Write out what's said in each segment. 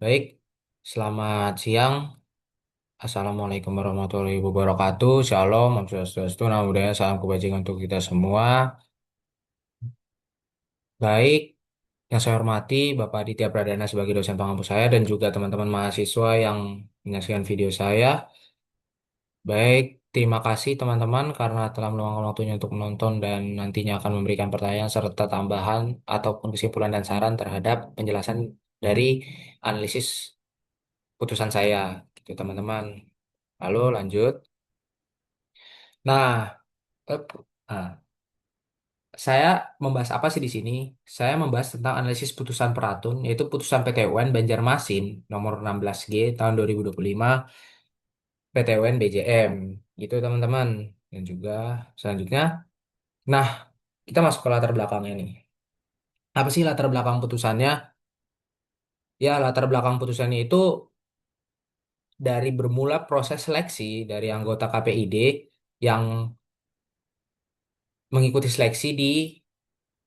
Baik, selamat siang. Assalamualaikum warahmatullahi wabarakatuh. Shalom, Om Swastiastu, Namo Buddhaya, salam kebajikan untuk kita semua. Baik, yang saya hormati Bapak Aditya Pradana sebagai dosen pengampu saya dan juga teman-teman mahasiswa yang menyaksikan video saya. Baik, terima kasih teman-teman karena telah meluangkan waktunya untuk menonton dan nantinya akan memberikan pertanyaan serta tambahan ataupun kesimpulan dan saran terhadap penjelasan dari analisis putusan saya, gitu teman-teman. Lalu lanjut. Nah, eh, nah, saya membahas apa sih di sini? Saya membahas tentang analisis putusan peratun, yaitu putusan PT UN Banjarmasin nomor 16G tahun 2025 PT UN BJM. Gitu teman-teman. Dan juga selanjutnya, nah kita masuk ke latar belakangnya nih. Apa sih latar belakang putusannya? Ya, latar belakang putusannya itu dari bermula proses seleksi dari anggota KPID yang mengikuti seleksi di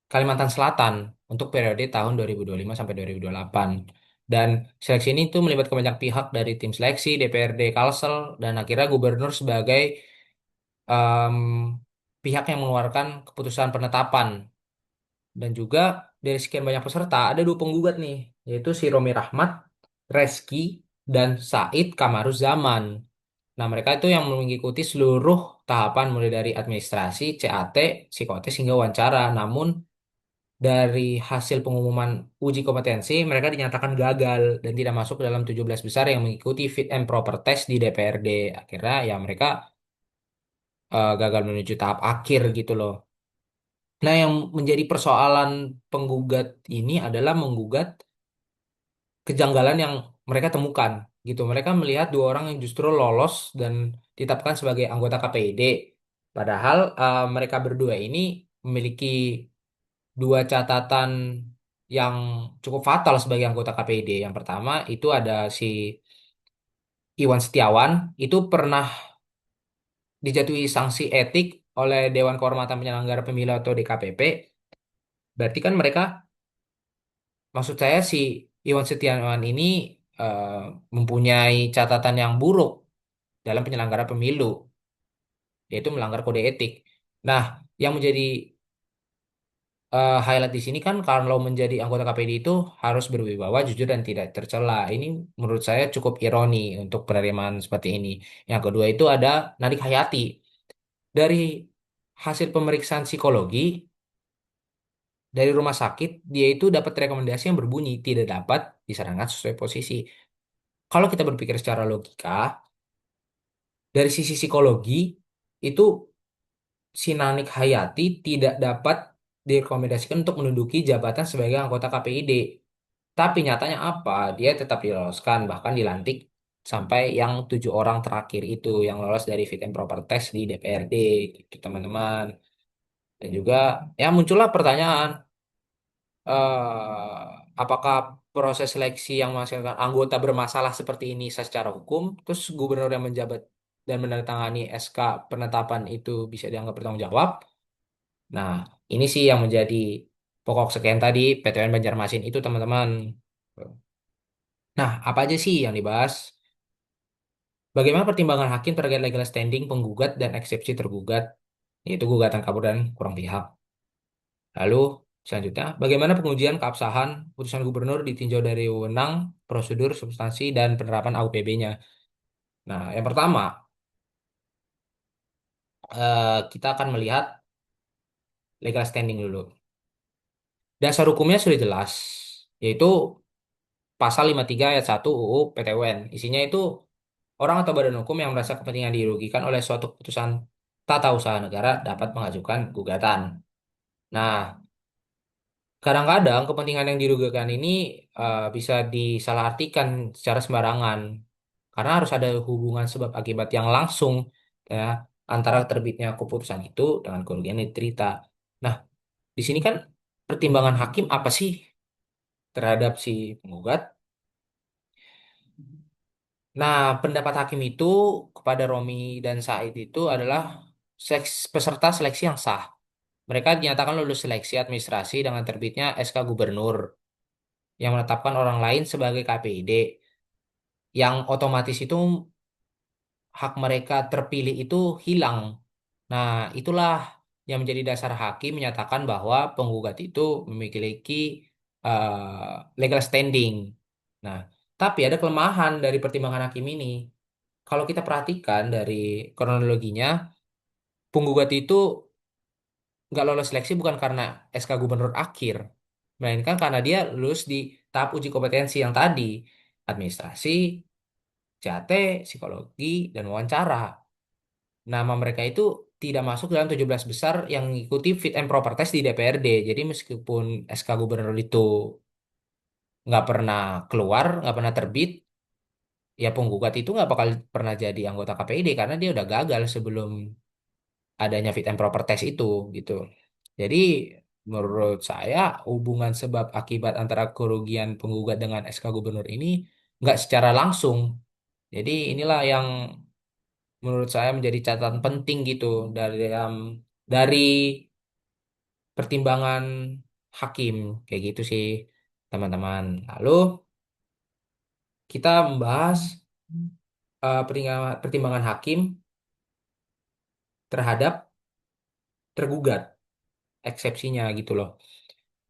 Kalimantan Selatan untuk periode tahun 2025 sampai 2028. Dan seleksi ini tuh melibatkan banyak pihak dari tim seleksi, DPRD, Kalsel, dan akhirnya gubernur sebagai em, pihak yang mengeluarkan keputusan penetapan. Dan juga dari sekian banyak peserta, ada dua penggugat nih, yaitu si Romi Rahmat, Reski, dan Said Kamaruzzaman. Nah, mereka itu yang mengikuti seluruh tahapan mulai dari administrasi, CAT, psikotes, hingga wawancara. Namun, dari hasil pengumuman uji kompetensi, mereka dinyatakan gagal dan tidak masuk ke dalam 17 besar yang mengikuti fit and proper test di DPRD. Akhirnya ya mereka gagal menuju tahap akhir gitu loh. Nah, yang menjadi persoalan penggugat ini adalah menggugat kejanggalan yang mereka temukan gitu. Mereka melihat dua orang yang justru lolos dan ditetapkan sebagai anggota KPID. Padahal mereka berdua ini memiliki dua catatan yang cukup fatal sebagai anggota KPID. Yang pertama itu ada si Iwan Setiawan itu pernah dijatuhi sanksi etik oleh Dewan Kehormatan Penyelenggara Pemilu atau DKPP. Berarti kan mereka, maksud saya si Iwan Setiawan ini eh, mempunyai catatan yang buruk dalam penyelenggara pemilu, yaitu melanggar kode etik. Nah, yang menjadi highlight di sini kan kalau menjadi anggota KPD itu harus berwibawa, jujur dan tidak tercela. Ini menurut saya cukup ironi untuk penerimaan seperti ini. Yang kedua itu ada Nadik Hayati. Dari hasil pemeriksaan psikologi dari rumah sakit, dia itu dapat rekomendasi yang berbunyi tidak dapat disarankan sesuai posisi. Kalau kita berpikir secara logika, dari sisi psikologi itu si Nanik Hayati tidak dapat direkomendasikan untuk menduduki jabatan sebagai anggota KPID. Tapi nyatanya apa? Dia tetap diloloskan, bahkan dilantik sampai yang 7 orang terakhir itu yang lolos dari fit and proper test di DPRD, gitu teman-teman. Dan juga ya muncullah pertanyaan, apakah proses seleksi yang menghasilkan anggota bermasalah seperti ini secara hukum, terus gubernur yang menjabat dan menandatangani SK penetapan itu bisa dianggap bertanggung jawab? Nah, ini sih yang menjadi pokok sekian tadi PTN Banjarmasin itu teman-teman. Nah, apa aja sih yang dibahas? Bagaimana pertimbangan hakim terkait legal standing penggugat dan eksepsi tergugat, yaitu gugatan kabur dan kurang pihak. Lalu, selanjutnya, bagaimana pengujian keabsahan putusan gubernur ditinjau dari wewenang, prosedur, substansi, dan penerapan AUPB-nya. Nah, yang pertama, kita akan melihat legal standing dulu. Dasar hukumnya sudah jelas, yaitu Pasal 53 ayat 1 UU PTWN. Isinya itu orang atau badan hukum yang merasa kepentingan dirugikan oleh suatu keputusan tata usaha negara dapat mengajukan gugatan. Nah, kadang-kadang kepentingan yang dirugikan ini bisa disalahartikan secara sembarangan karena harus ada hubungan sebab akibat yang langsung ya antara terbitnya keputusan itu dengan kerugian yang diderita. Nah, di sini kan pertimbangan hakim apa sih terhadap si penggugat? Nah, pendapat hakim itu kepada Romi dan Said itu adalah peserta seleksi yang sah. Mereka dinyatakan lulus seleksi administrasi dengan terbitnya SK Gubernur, yang menetapkan orang lain sebagai KPID, yang otomatis itu hak mereka terpilih itu hilang. Nah, itulah yang menjadi dasar hakim menyatakan bahwa penggugat itu memiliki legal standing. Nah, tapi ada kelemahan dari pertimbangan hakim ini. Kalau kita perhatikan dari kronologinya, penggugat itu nggak lolos seleksi bukan karena SK Gubernur akhir, melainkan karena dia lulus di tahap uji kompetensi yang tadi, administrasi, CAT, psikologi, dan wawancara. Nama mereka itu tidak masuk dalam 17 besar yang mengikuti fit and proper test di DPRD. Jadi meskipun SK Gubernur itu nggak pernah keluar, nggak pernah terbit, ya penggugat itu nggak bakal pernah jadi anggota KPID karena dia udah gagal sebelum adanya fit and proper test itu gitu. Jadi menurut saya hubungan sebab akibat antara kerugian penggugat dengan SK Gubernur ini nggak secara langsung. Jadi inilah yang menurut saya menjadi catatan penting gitu dari pertimbangan hakim kayak gitu sih teman-teman. Lalu kita membahas pertimbangan hakim terhadap tergugat, eksepsinya gitu loh.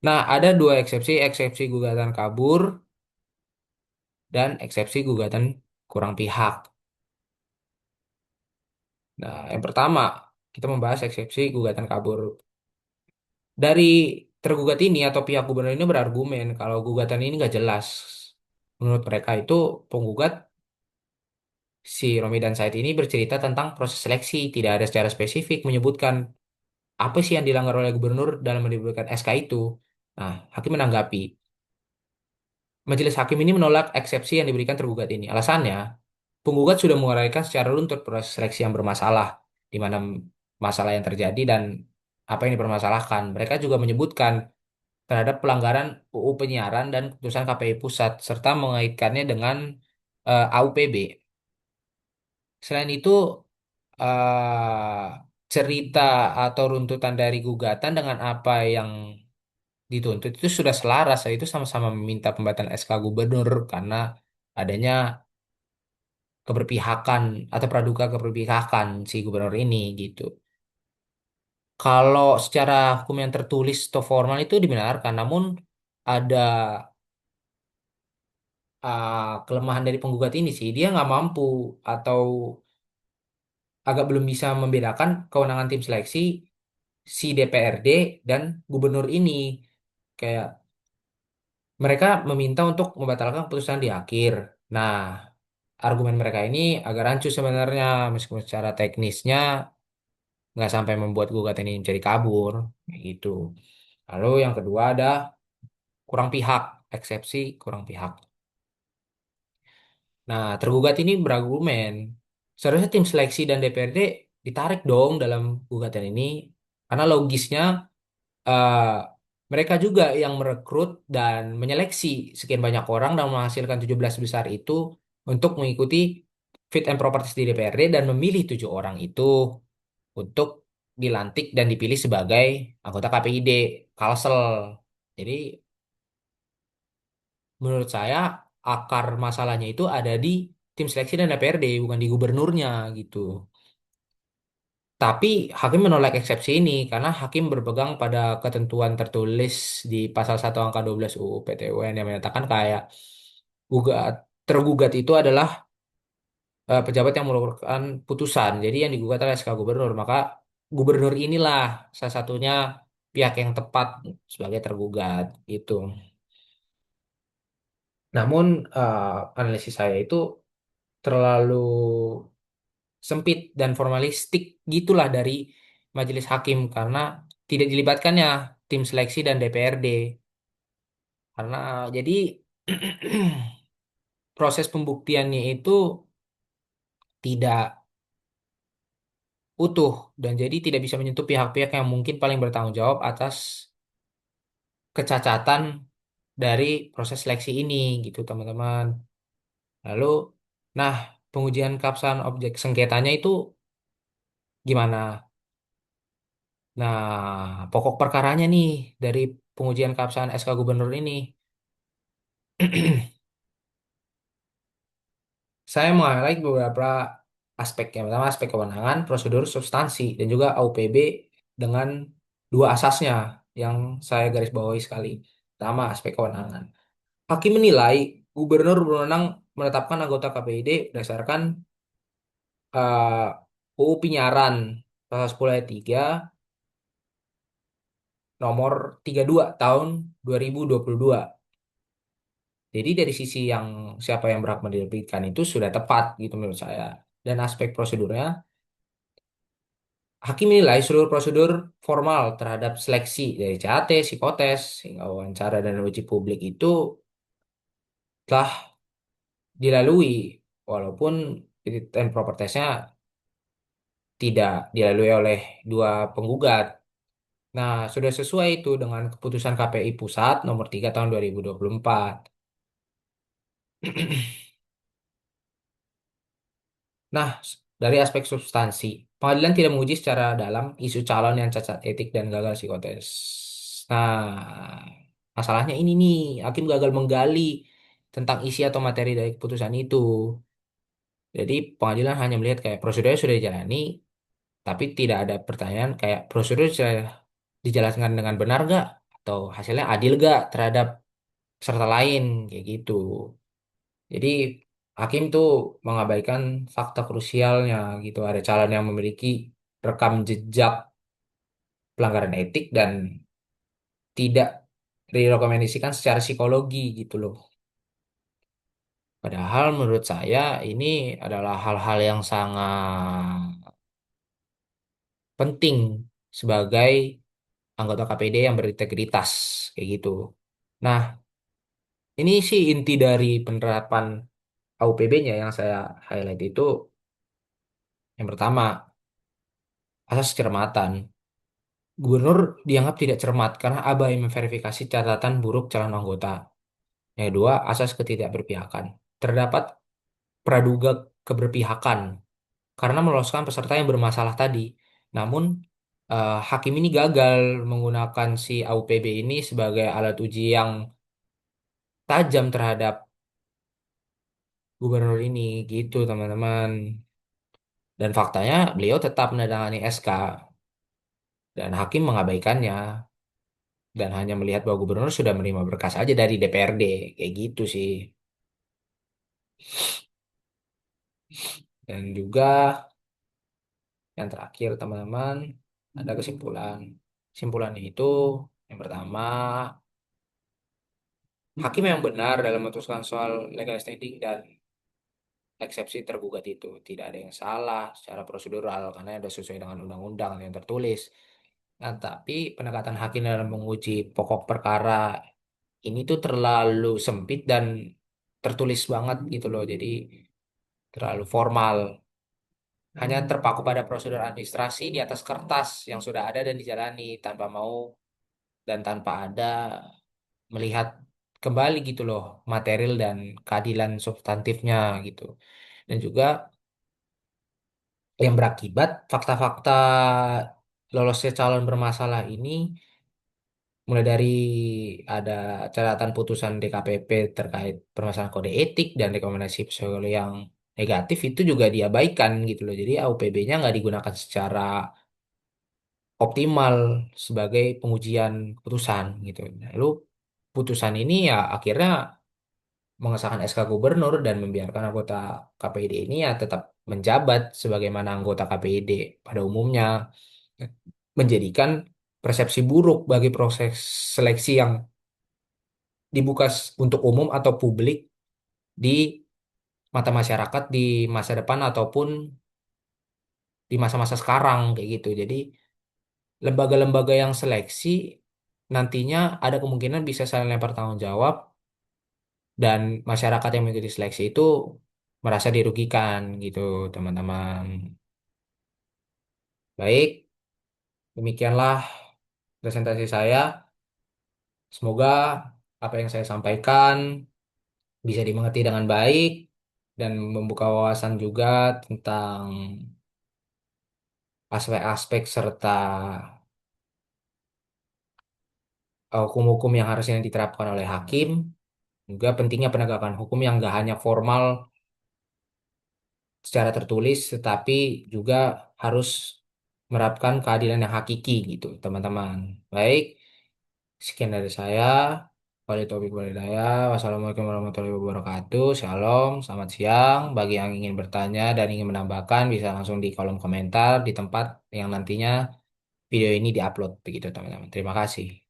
Nah, ada dua eksepsi, eksepsi gugatan kabur dan eksepsi gugatan kurang pihak. Nah, yang pertama, kita membahas eksepsi gugatan kabur. Dari tergugat ini atau pihak gubernur ini berargumen kalau gugatan ini nggak jelas. Menurut mereka itu penggugat si Romi dan Said ini bercerita tentang proses seleksi, tidak ada secara spesifik menyebutkan apa sih yang dilanggar oleh gubernur dalam menerbitkan SK itu. Nah, hakim menanggapi. Majelis hakim ini menolak eksepsi yang diberikan tergugat ini. Alasannya, penggugat sudah menguraikan secara runtut proses seleksi yang bermasalah, di mana masalah yang terjadi dan apa yang dipermasalahkan. Mereka juga menyebutkan terhadap pelanggaran UU Penyiaran dan keputusan KPI Pusat, serta mengaitkannya dengan AUPB. Selain itu, cerita atau runtutan dari gugatan dengan apa yang dituntut itu sudah selaras, itu sama-sama meminta pembatalan SK Gubernur karena adanya keberpihakan atau praduga keberpihakan si gubernur ini gitu. Kalau secara hukum yang tertulis atau formal itu dibenarkan, namun ada kelemahan dari penggugat ini sih, dia nggak mampu atau agak belum bisa membedakan kewenangan tim seleksi si DPRD dan gubernur ini. Kayak mereka meminta untuk membatalkan keputusan di akhir. Nah, argumen mereka ini agak rancu sebenarnya, meskipun secara teknisnya nggak sampai membuat gugatan ini jadi kabur, kayak gitu. Lalu yang kedua ada kurang pihak, eksepsi kurang pihak. Nah, tergugat ini berargumen, seharusnya tim seleksi dan DPRD ditarik dong dalam gugatan ini, karena logisnya eh, mereka juga yang merekrut dan menyeleksi sekian banyak orang dan menghasilkan 17 besar itu untuk mengikuti fit and proper test di DPRD dan memilih 7 orang itu untuk dilantik dan dipilih sebagai anggota KPID Kalsel. Jadi menurut saya akar masalahnya itu ada di tim seleksi dan DPRD bukan di gubernurnya gitu. Tapi hakim menolak eksepsi ini karena hakim berpegang pada ketentuan tertulis di pasal 1 angka 12 UU PTUN yang menyatakan kayak gugat tergugat itu adalah pejabat yang mengeluarkan putusan. Jadi yang digugat adalah SK Gubernur. Maka gubernur inilah salah satunya pihak yang tepat sebagai tergugat itu. Namun analisis saya itu terlalu sempit dan formalistik gitulah dari majelis hakim karena tidak dilibatkannya tim seleksi dan DPRD. Karena jadi proses pembuktiannya itu tidak utuh dan jadi tidak bisa menyentuh pihak-pihak yang mungkin paling bertanggung jawab atas kecacatan dari proses seleksi ini gitu teman-teman. Lalu, nah pengujian keabsahan objek sengketanya itu gimana? Nah, pokok perkaranya nih dari pengujian keabsahan SK Gubernur ini. Saya meng-highlight beberapa aspek. Yang pertama aspek kewenangan, prosedur, substansi, dan juga AUPB dengan dua asasnya yang saya garis bawahi sekali. Pertama, aspek kewenangan. Hakim menilai gubernur berwenang menetapkan anggota KPID berdasarkan UU Penyiaran pasal 10 ayat 3 nomor 32 tahun 2022. Jadi dari sisi yang siapa yang berhak menerbitkan itu sudah tepat gitu menurut saya. Dan aspek prosedurnya, hakim menilai seluruh prosedur formal terhadap seleksi dari CAT, psikotes, hingga wawancara dan uji publik itu telah dilalui, walaupun fit and proper testnya tidak dilalui oleh dua penggugat. Nah, sudah sesuai itu dengan keputusan KPI Pusat nomor 3 tahun 2024. Nah, dari aspek substansi, pengadilan tidak menguji secara dalam isu calon yang cacat etik dan gagal psikotes. Nah, masalahnya ini nih, hakim gagal menggali tentang isi atau materi dari keputusan itu. Jadi, pengadilan hanya melihat kayak prosedurnya sudah dijalani, tapi tidak ada pertanyaan kayak prosedur sudah dijelaskan dengan benar gak? Atau hasilnya adil gak terhadap peserta lain, kayak gitu. Jadi hakim tuh mengabaikan fakta krusialnya gitu. Ada calon yang memiliki rekam jejak pelanggaran etik dan tidak direkomendasikan secara psikologi gitu loh. Padahal menurut saya ini adalah hal-hal yang sangat penting sebagai anggota KPD yang berintegritas kayak gitu. Nah, ini sih inti dari penerapan AUPB-nya yang saya highlight itu yang pertama, asas kecermatan. Gubernur dianggap tidak cermat karena abai memverifikasi catatan buruk calon anggota. Yang kedua, asas ketidakberpihakan. Terdapat praduga keberpihakan karena meloloskan peserta yang bermasalah tadi. Namun, hakim ini gagal menggunakan si AUPB ini sebagai alat uji yang tajam terhadap gubernur ini, gitu teman-teman. Dan faktanya, beliau tetap menandatangani SK dan hakim mengabaikannya. Dan hanya melihat bahwa gubernur sudah menerima berkas aja dari DPRD kayak gitu sih. Dan juga yang terakhir teman-teman ada kesimpulan. Kesimpulannya itu yang pertama, hakim yang benar dalam memutuskan soal legal standing dan eksepsi tergugat itu tidak ada yang salah secara prosedural karena ada sesuai dengan undang-undang yang tertulis. Nah, tapi pendekatan hakim dalam menguji pokok perkara ini tuh terlalu sempit dan tertulis banget gitu loh. Jadi terlalu formal. Hanya terpaku pada prosedur administrasi di atas kertas yang sudah ada dan dijalani tanpa mau dan tanpa ada melihat kembali gitu loh material dan keadilan substantifnya gitu. Dan juga yang berakibat fakta-fakta lolosnya calon bermasalah ini mulai dari ada catatan putusan DKPP terkait permasalahan kode etik dan rekomendasi psikolog yang negatif itu juga diabaikan gitu loh. Jadi AUPB-nya nggak digunakan secara optimal sebagai pengujian keputusan gitu. Lalu putusan ini ya akhirnya mengesahkan SK gubernur dan membiarkan anggota KPID ini ya tetap menjabat sebagaimana anggota KPID pada umumnya, menjadikan persepsi buruk bagi proses seleksi yang dibuka untuk umum atau publik di mata masyarakat di masa depan ataupun di masa-masa sekarang kayak gitu. Jadi lembaga-lembaga yang seleksi nantinya ada kemungkinan bisa saling lempar tanggung jawab dan masyarakat yang mengikuti seleksi itu merasa dirugikan gitu, teman-teman. Baik, demikianlah presentasi saya. Semoga apa yang saya sampaikan bisa dimengerti dengan baik dan membuka wawasan juga tentang aspek-aspek serta hukum-hukum yang harusnya diterapkan oleh hakim. Juga pentingnya penegakan hukum yang nggak hanya formal secara tertulis, tetapi juga harus menerapkan keadilan yang hakiki gitu, teman-teman. Baik, sekian dari saya. Wali topik walidaya. Wassalamualaikum warahmatullahi wabarakatuh. Shalom, selamat siang. Bagi yang ingin bertanya dan ingin menambahkan, bisa langsung di kolom komentar di tempat yang nantinya video ini diupload begitu, teman-teman. Terima kasih.